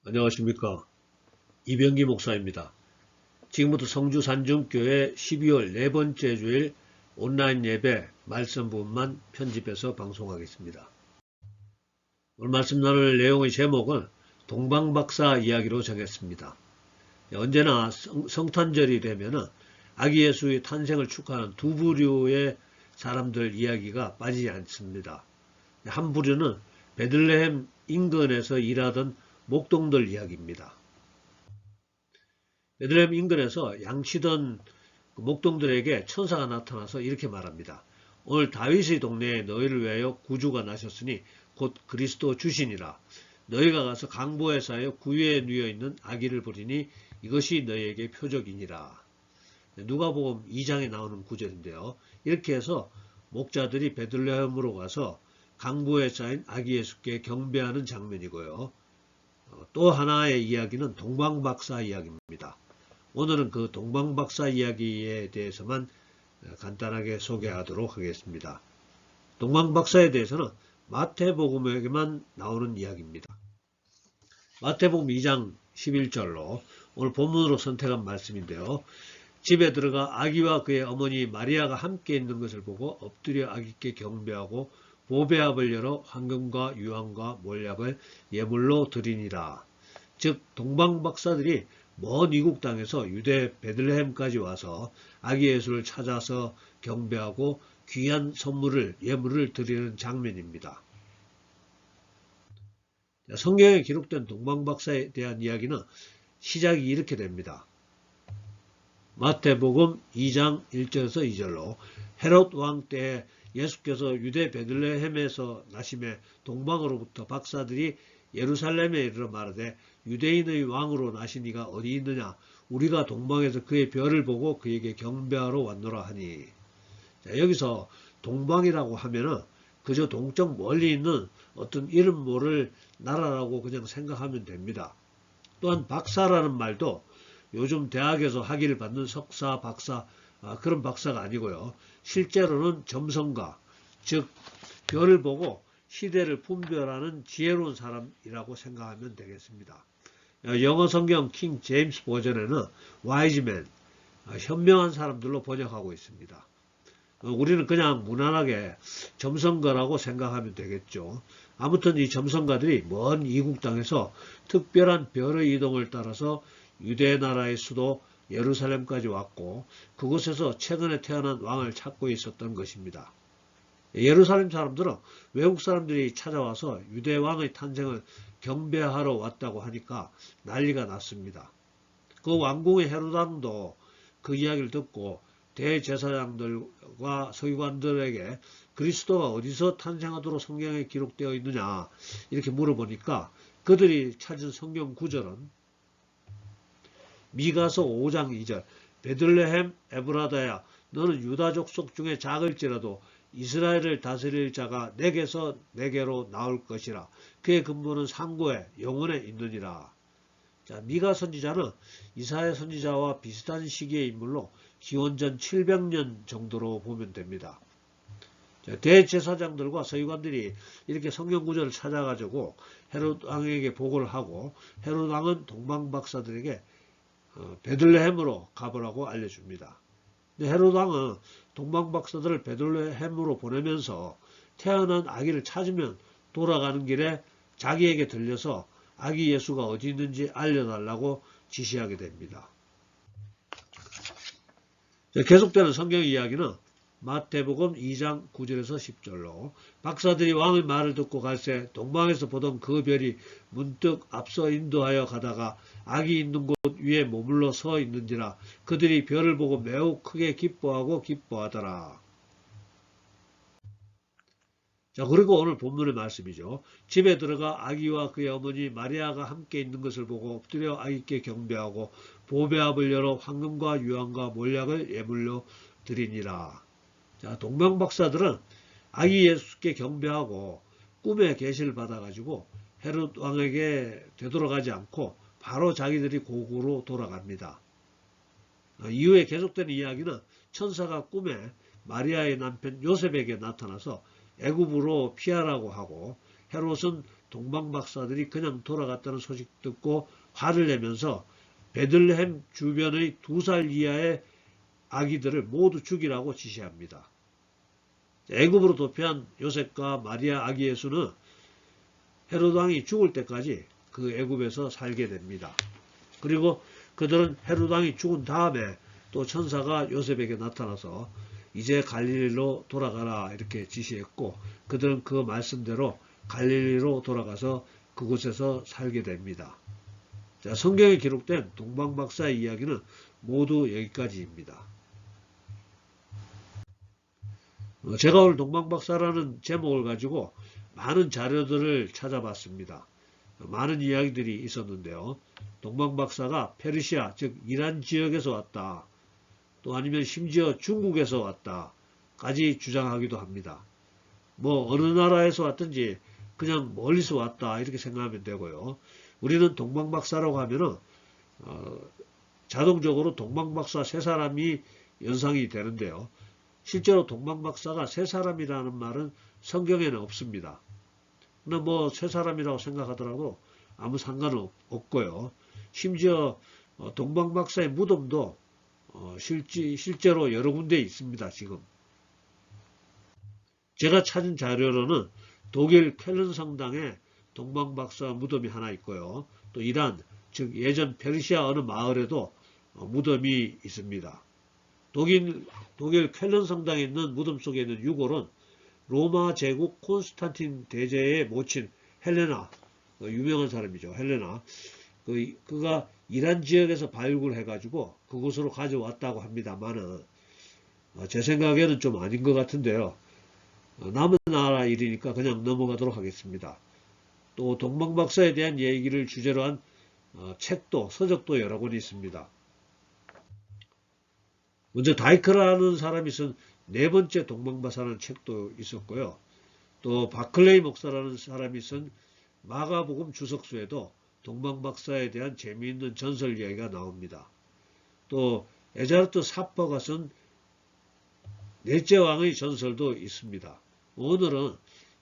안녕하십니까. 이병기 목사입니다. 지금부터 성주 산중교회 12월 네 번째 주일 온라인 예배 말씀 부분만 편집해서 방송하겠습니다. 오늘 말씀 나눌 내용의 제목은 동방박사 이야기로 정했습니다. 언제나 성탄절이 되면 아기 예수의 탄생을 축하하는 두 부류의 사람들 이야기가 빠지지 않습니다. 한 부류는 베들레헴 인근에서 일하던 목동들 이야기입니다. 베들레헴 인근에서 양치던 목동들에게 천사가 나타나서 이렇게 말합니다. 오늘 다윗의 동네에 너희를 위하여 구주가 나셨으니 곧 그리스도 주시니라. 너희가 가서 강보에 쌓여 구유에 누워 있는 아기를 보리니 이것이 너희에게 표적이니라. 누가복음 2장에 나오는 구절인데요. 이렇게 해서 목자들이 베들레헴으로 가서 강보에 쌓인 아기 예수께 경배하는 장면이고요. 또 하나의 이야기는 동방박사 이야기입니다. 오늘은 그 동방박사 이야기에 대해서만 간단하게 소개하도록 하겠습니다. 동방박사에 대해서는 마태복음에게만 나오는 이야기입니다. 마태복음 2장 11절로 오늘 본문으로 선택한 말씀인데요. 집에 들어가 아기와 그의 어머니 마리아가 함께 있는 것을 보고 엎드려 아기께 경배하고 보배압을 열어 황금과 유황과 몰약을 예물로 드리니라. 즉 동방박사들이 먼 이국 땅에서 유대 베들레헴까지 와서 아기 예수를 찾아서 경배하고 귀한 선물을 예물을 드리는 장면입니다. 성경에 기록된 동방박사에 대한 이야기는 시작이 이렇게 됩니다. 마태복음 2장 1절에서 2절로 헤롯 왕 때에 예수께서 유대 베들레헴에서 나심에 동방으로부터 박사들이 예루살렘에 이르러 말하되 유대인의 왕으로 나시니가 어디 있느냐 우리가 동방에서 그의 별을 보고 그에게 경배하러 왔노라 하니. 자, 여기서 동방이라고 하면은 그저 동쪽 멀리 있는 어떤 이름 모를 나라라고 그냥 생각하면 됩니다. 또한 박사라는 말도 요즘 대학에서 학위를 받는 석사, 박사 그런 박사가 아니고요. 실제로는 점성가, 즉 별을 보고 시대를 분별하는 지혜로운 사람이라고 생각하면 되겠습니다. 영어 성경 킹 제임스 버전에는 와이즈맨, 현명한 사람들로 번역하고 있습니다. 우리는 그냥 무난하게 점성가라고 생각하면 되겠죠. 아무튼 이 점성가들이 먼 이국 땅에서 특별한 별의 이동을 따라서 유대 나라의 수도 예루살렘까지 왔고 그곳에서 최근에 태어난 왕을 찾고 있었던 것입니다. 예루살렘 사람들은 외국 사람들이 찾아와서 유대 왕의 탄생을 경배하러 왔다고 하니까 난리가 났습니다. 그 왕궁의 헤롯 왕도 그 이야기를 듣고 대제사장들과 서기관들에게 그리스도가 어디서 탄생하도록 성경에 기록되어 있느냐 이렇게 물어보니까 그들이 찾은 성경 구절은 미가서 5장 2절 베들레헴 에브라다야 너는 유다 족속 중에 작을지라도 이스라엘을 다스릴 자가 내게서 내게로 나올 것이라. 그의 근본은 상고에 영원에 있느니라. 자, 미가 선지자는 이사야 선지자와 비슷한 시기의 인물로 기원전 700년 정도로 보면 됩니다. 자, 대제사장들과 서기관들이 이렇게 성경 구절을 찾아가지고 헤롯 왕에게 보고를 하고 헤롯 왕은 동방박사들에게 베들레헴으로 가보라고 알려줍니다. 근데 헤롯 왕은 동방박사들을 베들레헴으로 보내면서 태어난 아기를 찾으면 돌아가는 길에 자기에게 들려서 아기 예수가 어디 있는지 알려달라고 지시하게 됩니다. 계속되는 성경 이야기는 마태복음 2장 9절에서 10절로 박사들이 왕의 말을 듣고 갈새 동방에서 보던 그 별이 문득 앞서 인도하여 가다가 아기 있는 곳 위에 머물러 서 있는지라 그들이 별을 보고 매우 크게 기뻐하고 기뻐하더라. 자, 그리고 오늘 본문의 말씀이죠. 집에 들어가 아기와 그의 어머니 마리아가 함께 있는 것을 보고 엎드려 아기께 경배하고 보배압을 열어 황금과 유황과 몰약을 예물로 드리니라. 자, 동방박사들은 아기 예수께 경배하고 꿈에 계시를 받아가지고 헤롯 왕에게 되돌아가지 않고 바로 자기들이 고국으로 돌아갑니다. 이후에 계속되는 이야기는 천사가 꿈에 마리아의 남편 요셉에게 나타나서 애굽으로 피하라고 하고 헤롯은 동방박사들이 그냥 돌아갔다는 소식 듣고 화를 내면서 베들레헴 주변의 2살 이하의 아기들을 모두 죽이라고 지시합니다. 애굽으로 도피한 요셉과 마리아 아기 예수는 헤로드 왕이 죽을 때까지 그 애굽에서 살게 됩니다. 그리고 그들은 헤로드 왕이 죽은 다음에 또 천사가 요셉에게 나타나서 이제 갈릴리로 돌아가라 이렇게 지시했고, 그들은 그 말씀대로 갈릴리로 돌아가서 그곳에서 살게 됩니다. 자, 성경에 기록된 동방박사의 이야기는 모두 여기까지입니다. 제가 오늘 동방박사라는 제목을 가지고 많은 자료들을 찾아봤습니다. 많은 이야기들이 있었는데요. 동방박사가 페르시아, 즉 이란 지역에서 왔다. 또 아니면 심지어 중국에서 왔다까지 주장하기도 합니다. 뭐 어느 나라에서 왔든지 그냥 멀리서 왔다 이렇게 생각하면 되고요. 우리는 동방박사라고 하면은 자동적으로 동방박사 3사람이 연상이 되는데요. 실제로 동방박사가 3사람이라는 말은 성경에는 없습니다. 근데 뭐 3사람이라고 생각하더라도 아무 상관은 없고요. 심지어 동방박사의 무덤도 실제로 여러 군데 있습니다. 지금 제가 찾은 자료로는 독일 쾰른 성당에 동방박사 무덤이 하나 있고요. 또 이란, 즉 예전 페르시아 어느 마을에도 무덤이 있습니다. 독일 쾰른 성당에 있는 무덤 속에 있는 유골은 로마 제국 콘스탄틴 대제의 모친 헬레나, 유명한 사람이죠. 헬레나. 그가 이란 지역에서 발굴해가지고 그곳으로 가져왔다고 합니다만은 제 생각에는 좀 아닌 것 같은데요. 남은 나라 일이니까 그냥 넘어가도록 하겠습니다. 또 동방박사에 대한 얘기를 주제로 한 책도, 서적도 여러 권 있습니다. 먼저 다이크라는 사람이 쓴 4번째 동방박사라는 책도 있었고요. 또 바클레이 목사라는 사람이 쓴 마가복음 주석수에도 동방박사에 대한 재미있는 전설 이야기가 나옵니다. 또 에자르트 사퍼가 쓴 넷째 왕의 전설도 있습니다. 오늘은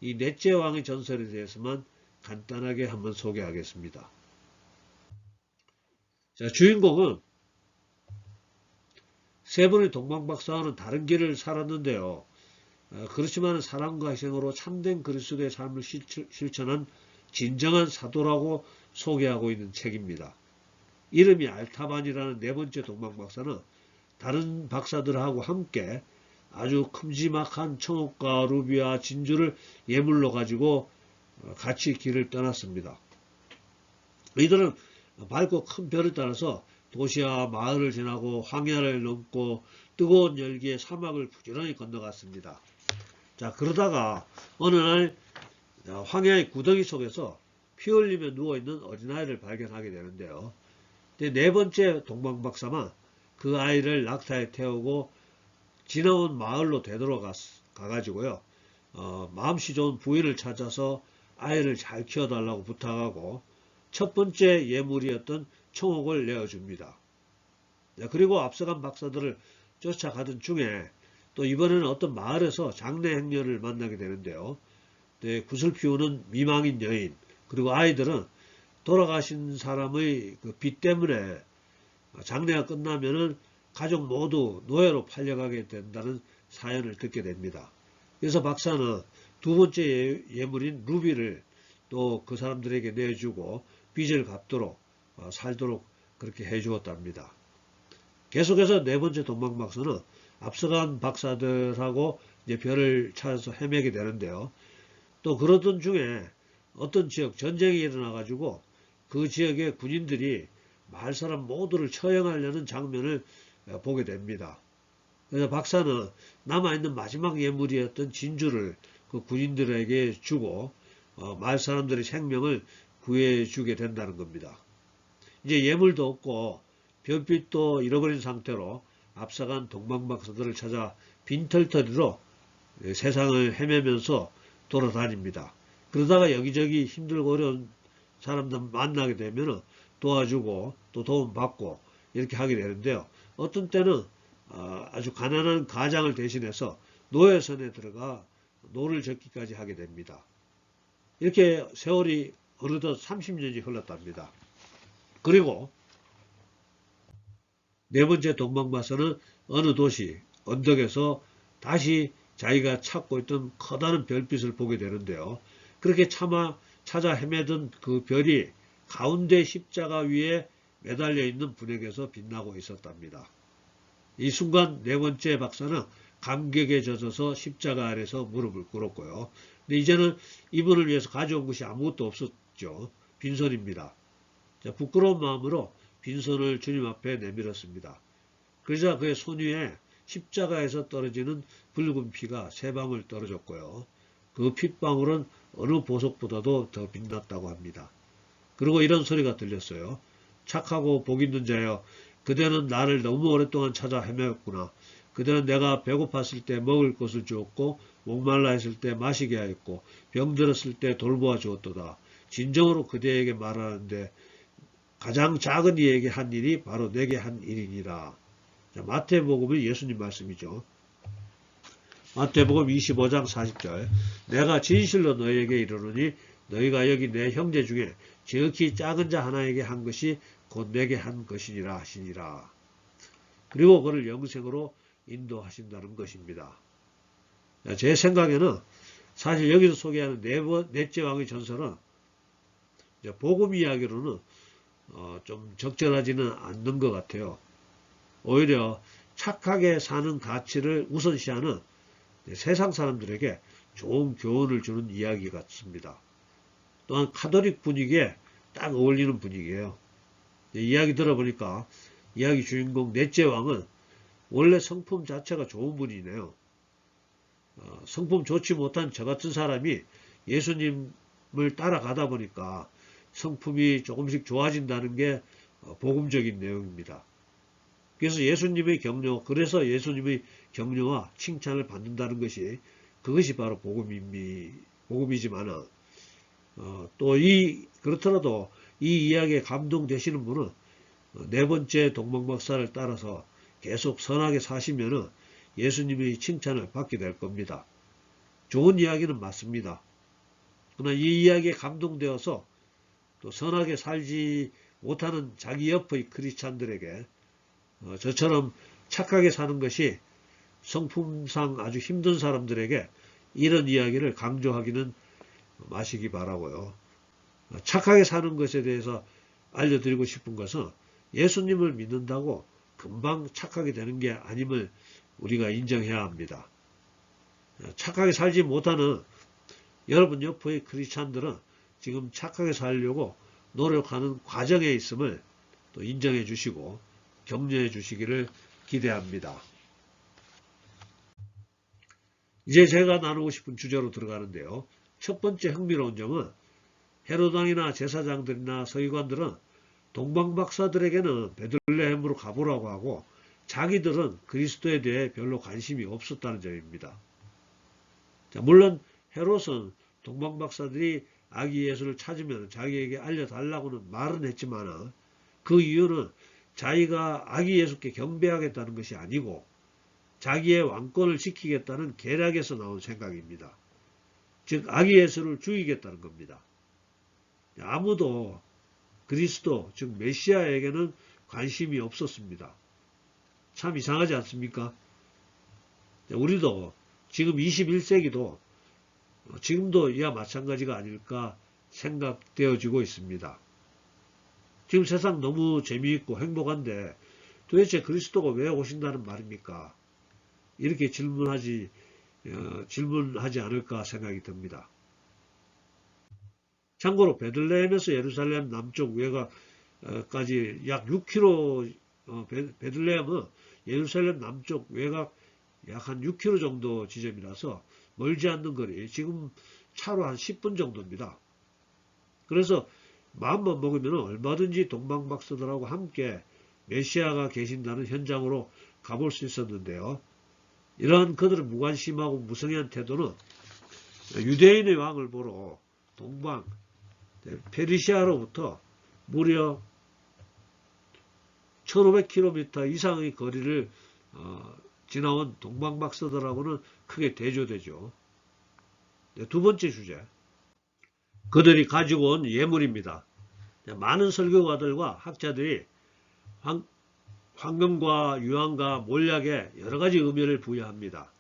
이 넷째 왕의 전설에 대해서만 간단하게 한번 소개하겠습니다. 자, 주인공은 3분의 동방박사와는 다른 길을 살았는데요. 그렇지만 사랑과 희생으로 참된 그리스도의 삶을 실천한 진정한 사도라고 소개하고 있는 책입니다. 이름이 알타반이라는 4번째 동방박사는 다른 박사들하고 함께 아주 큼지막한 청옥과 루비와 진주를 예물로 가지고 같이 길을 떠났습니다. 이들은 밝고 큰 별을 따라서 도시와 마을을 지나고 황야를 넘고 뜨거운 열기의 사막을 부지런히 건너갔습니다. 자, 그러다가 어느 날 황야의 구덩이 속에서 피 흘리며 누워있는 어린아이를 발견하게 되는데요. 4번째 동방박사만 그 아이를 낙타에 태우고 지나온 마을로 되돌아가가지고요. 마음씨 좋은 부인을 찾아서 아이를 잘 키워달라고 부탁하고 첫 번째 예물이었던 청옥을 내어줍니다. 그리고 앞서간 박사들을 쫓아가던 중에 또 이번에는 어떤 마을에서 장례 행렬을 만나게 되는데요. 굿을 피우는 미망인 여인, 그리고 아이들은 돌아가신 사람의 그 빚 때문에 장례가 끝나면은 가족 모두 노예로 팔려가게 된다는 사연을 듣게 됩니다. 그래서 박사는 2번째 예물인 루비를 또 그 사람들에게 내주고 빚을 갚도록 살도록 그렇게 해주었답니다. 계속해서 4번째 동방박사는 앞서간 박사들하고 이제 별을 찾아서 헤매게 되는데요. 또 그러던 중에 어떤 지역 전쟁이 일어나가지고 그 지역의 군인들이 마을 사람 모두를 처형하려는 장면을 보게 됩니다. 그래서 박사는 남아있는 마지막 예물이었던 진주를 그 군인들에게 주고 마을 사람들의 생명을 구해주게 된다는 겁니다. 이제 예물도 없고 별빛도 잃어버린 상태로 앞서간 동방박사들을 찾아 빈털터리로 세상을 헤매면서 돌아다닙니다. 그러다가 여기저기 힘들고 어려운 사람들 만나게 되면 도와주고 또 도움받고 이렇게 하게 되는데요. 어떤 때는 아주 가난한 가장을 대신해서 노예선에 들어가 노를 젓기까지 하게 됩니다. 이렇게 세월이 어느덧 30년이 흘렀답니다. 그리고 네 번째 동방마사는 어느 도시 언덕에서 다시 자기가 찾고 있던 커다란 별빛을 보게 되는데요. 그렇게 차마 찾아 헤매던 그 별이 가운데 십자가 위에 매달려 있는 분에게서 빛나고 있었답니다. 이 순간 네 번째 박사는 감격에 젖어서 십자가 아래서 무릎을 꿇었고요. 근데 이제는 이분을 위해서 가져온 것이 아무것도 없었죠. 빈손입니다. 자, 부끄러운 마음으로 빈손을 주님 앞에 내밀었습니다. 그러자 그의 손 위에 십자가에서 떨어지는 붉은 피가 세 방울 떨어졌고요. 그 핏방울은 어느 보석보다도 더 빛났다고 합니다. 그리고 이런 소리가 들렸어요. 착하고 복 있는 자여, 그대는 나를 너무 오랫동안 찾아 헤매었구나. 그대는 내가 배고팠을 때 먹을 것을 주었고 목말라 했을 때 마시게 하였고 병들었을 때 돌보아 주었도다. 진정으로 그대에게 말하는데 가장 작은 이에게 한 일이 바로 내게 한 일이니라. 자, 마태복음은 예수님 말씀이죠. 마태복음 25장 40절. 내가 진실로 너희에게 이르노니 너희가 여기 내 형제 중에 지극히 작은 자 하나에게 한 것이 곧 내게 한 것이니라 하시니라. 그리고 그를 영생으로 인도하신다는 것입니다. 제 생각에는 사실 여기서 소개하는 넷째 왕의 전설은 복음 이야기로는 좀 적절하지는 않는 것 같아요. 오히려 착하게 사는 가치를 우선시하는 세상 사람들에게 좋은 교훈을 주는 이야기 같습니다. 또한 카톨릭 분위기에 딱 어울리는 분위기예요. 이야기 들어보니까 이야기 주인공 넷째 왕은 원래 성품 자체가 좋은 분이네요. 성품 좋지 못한 저 같은 사람이 예수님을 따라가다 보니까 성품이 조금씩 좋아진다는 게 복음적인 내용입니다. 그래서 예수님의 격려와 칭찬을 받는다는 것이 그것이 바로 복음이지만은 그렇더라도 이 이야기에 감동되시는 분은 네 번째 동방박사를 따라서 계속 선하게 사시면은 예수님의 칭찬을 받게 될 겁니다. 좋은 이야기는 맞습니다. 그러나 이 이야기에 감동되어서 또 선하게 살지 못하는 자기 옆의 크리스찬들에게 저처럼 착하게 사는 것이 성품상 아주 힘든 사람들에게 이런 이야기를 강조하기는 마시기 바라고요. 착하게 사는 것에 대해서 알려드리고 싶은 것은 예수님을 믿는다고 금방 착하게 되는 게 아님을 우리가 인정해야 합니다. 착하게 살지 못하는 여러분 옆의 크리스찬들은 지금 착하게 살려고 노력하는 과정에 있음을 또 인정해 주시고 격려해 주시기를 기대합니다. 이제 제가 나누고 싶은 주제로 들어가는데요. 첫 번째 흥미로운 점은 헤롯 왕이나 제사장들이나 서기관들은 동방박사들에게는 베들레헴으로 가보라고 하고 자기들은 그리스도에 대해 별로 관심이 없었다는 점입니다. 자, 물론 헤롯은 동방박사들이 아기 예수를 찾으면 자기에게 알려달라고는 말은 했지만 그 이유는 자기가 아기 예수께 경배하겠다는 것이 아니고 자기의 왕권을 지키겠다는 계략에서 나온 생각입니다. 즉 아기 예수를 죽이겠다는 겁니다. 아무도 그리스도 즉 메시아에게는 관심이 없었습니다. 참 이상하지 않습니까? 우리도 지금 21세기도 지금도 이와 마찬가지가 아닐까 생각되어지고 있습니다. 지금 세상 너무 재미있고 행복한데 도대체 그리스도가 왜 오신다는 말입니까? 이렇게 질문하지 않을까 생각이 듭니다. 참고로 베들레헴에서 예루살렘 남쪽 외곽까지 약 6km, 베들레헴은 예루살렘 남쪽 외곽 약 한 6km 정도 지점이라서 멀지 않는 거리, 지금 차로 한 10분 정도입니다. 그래서 마음만 먹으면 얼마든지 동방박사들하고 함께 메시아가 계신다는 현장으로 가볼 수 있었는데요. 이러한 그들의 무관심하고 무성의한 태도는 유대인의 왕을 보러 동방 페르시아로부터 무려 1500km 이상의 거리를 지나온 동방박사들하고는 크게 대조되죠. 두 번째 주제, 그들이 가지고 온 예물입니다. 많은 설교가들과 학자들이 황금과 유황과 몰약에 여러 가지 의미를 부여합니다.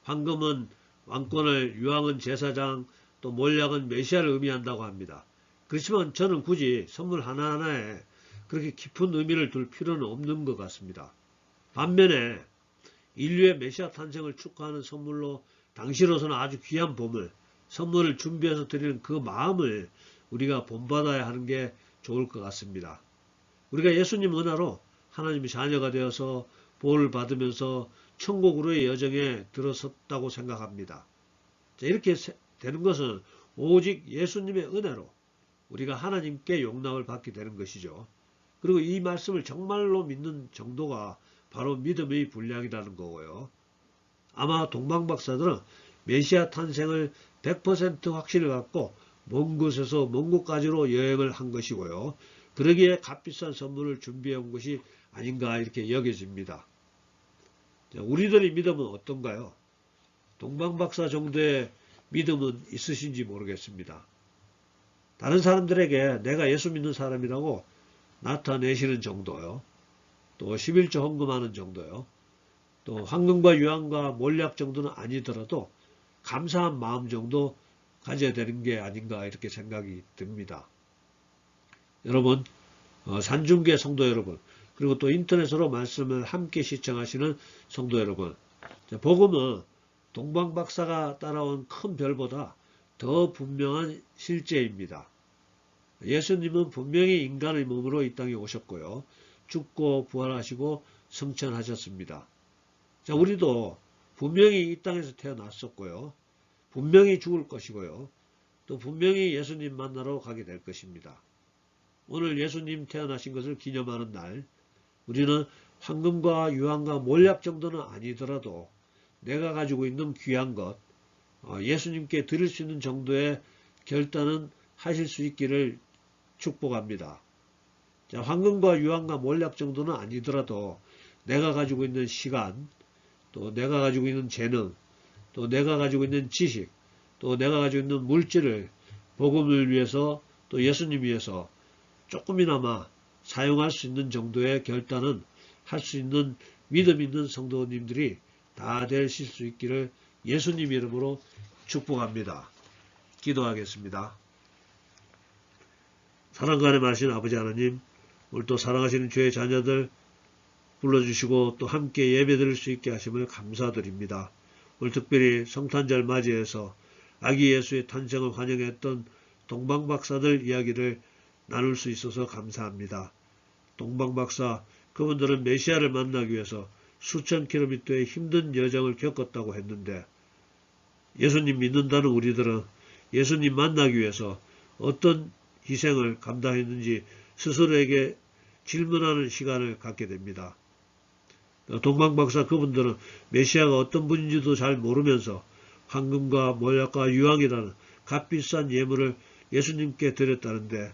황금은 왕권을, 유황은 제사장, 또 몰약은 메시아를 의미한다고 합니다. 그렇지만 저는 굳이 선물 하나하나에 그렇게 깊은 의미를 둘 필요는 없는 것 같습니다. 반면에 인류의 메시아 탄생을 축하하는 선물로 당시로서는 아주 귀한 보물, 선물을 준비해서 드리는 그 마음을 우리가 본받아야 하는 게 좋을 것 같습니다. 우리가 예수님 은혜로 하나님의 자녀가 되어서 보호를 받으면서 천국으로의 여정에 들어섰다고 생각합니다. 이렇게 되는 것은 오직 예수님의 은혜로 우리가 하나님께 용납을 받게 되는 것이죠. 그리고 이 말씀을 정말로 믿는 정도가 바로 믿음의 분량이라는 거고요. 아마 동방박사들은 메시아 탄생을 100% 확신을 갖고 먼 곳에서 먼 곳까지로 여행을 한 것이고요. 그러기에 값비싼 선물을 준비해 온 것이 아닌가 이렇게 여겨집니다. 우리들의 믿음은 어떤가요? 동방박사 정도의 믿음은 있으신지 모르겠습니다. 다른 사람들에게 내가 예수 믿는 사람이라고 나타내시는 정도요. 또 11조 헌금하는 정도요. 또 황금과 유황과 몰약 정도는 아니더라도 감사한 마음 정도 가져야 되는 게 아닌가 이렇게 생각이 듭니다. 여러분, 산중계 성도 여러분, 그리고 또 인터넷으로 말씀을 함께 시청하시는 성도 여러분, 복음은 동방박사가 따라온 큰 별보다 더 분명한 실제입니다. 예수님은 분명히 인간의 몸으로 이 땅에 오셨고요. 죽고 부활하시고 승천하셨습니다. 자, 우리도 분명히 이 땅에서 태어났었고요. 분명히 죽을 것이고요. 또 분명히 예수님 만나러 가게 될 것입니다. 오늘 예수님 태어나신 것을 기념하는 날, 우리는 황금과 유황과 몰약 정도는 아니더라도 내가 가지고 있는 귀한 것, 예수님께 드릴 수 있는 정도의 결단은 하실 수 있기를 축복합니다. 자, 황금과 유황과 몰약 정도는 아니더라도 내가 가지고 있는 시간, 또 내가 가지고 있는 재능, 또 내가 가지고 있는 지식, 또 내가 가지고 있는 물질을 복음을 위해서 또 예수님 위해서 조금이나마 사용할 수 있는 정도의 결단은 할 수 있는 믿음 있는 성도님들이 다 되실 수 있기를 예수님 이름으로 축복합니다. 기도하겠습니다. 사랑과 안에 마신 아버지 하나님, 오늘 또 사랑하시는 주의 자녀들 불러주시고 또 함께 예배드릴 수 있게 하심을 감사드립니다. 오늘 특별히 성탄절 맞이해서 아기 예수의 탄생을 환영했던 동방박사들 이야기를 나눌 수 있어서 감사합니다. 동방박사, 그분들은 메시아를 만나기 위해서 수천 킬로미터의 힘든 여정을 겪었다고 했는데 예수님 믿는다는 우리들은 예수님 만나기 위해서 어떤 희생을 감당했는지 스스로에게 질문하는 시간을 갖게 됩니다. 동방박사 그분들은 메시아가 어떤 분인지도 잘 모르면서 황금과 몰약과 유황이라는 값비싼 예물을 예수님께 드렸다는데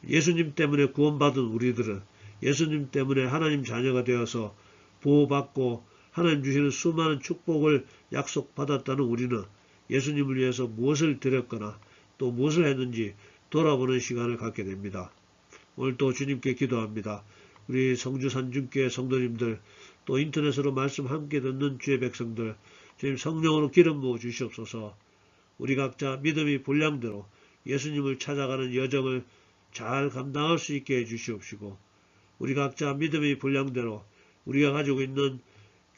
예수님 때문에 구원받은 우리들은 예수님 때문에 하나님 자녀가 되어서 보호받고 하나님 주시는 수많은 축복을 약속받았다는 우리는 예수님을 위해서 무엇을 드렸거나 또 무엇을 했는지 돌아보는 시간을 갖게 됩니다. 오늘 또 주님께 기도합니다. 우리 성주 산중교회 성도님들 또 인터넷으로 말씀 함께 듣는 주의 백성들 주님 성령으로 기름 부어 주시옵소서. 우리 각자 믿음의 분량대로 예수님을 찾아가는 여정을 잘 감당할 수 있게 해주시옵시고 우리 각자 믿음의 분량대로 우리가 가지고 있는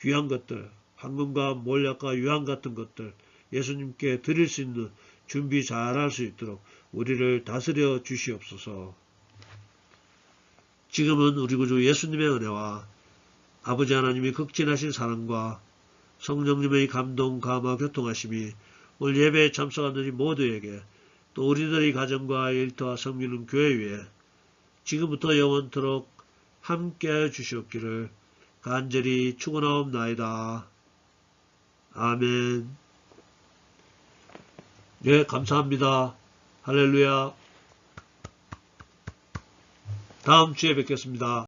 귀한 것들, 황금과 몰약과 유황 같은 것들 예수님께 드릴 수 있는 준비 잘 할 수 있도록 우리를 다스려 주시옵소서. 지금은 우리 구주 예수님의 은혜와 아버지 하나님이 극진하신 사랑과 성령님의 감동, 감화, 교통하심이 오늘 예배에 참석한 우리 모두에게 또 우리들의 가정과 일터와 성민은 교회 위에 지금부터 영원토록 함께하여 주시옵기를 간절히 축원하옵나이다. 아멘. 네, 감사합니다. 할렐루야. 다음 주에 뵙겠습니다.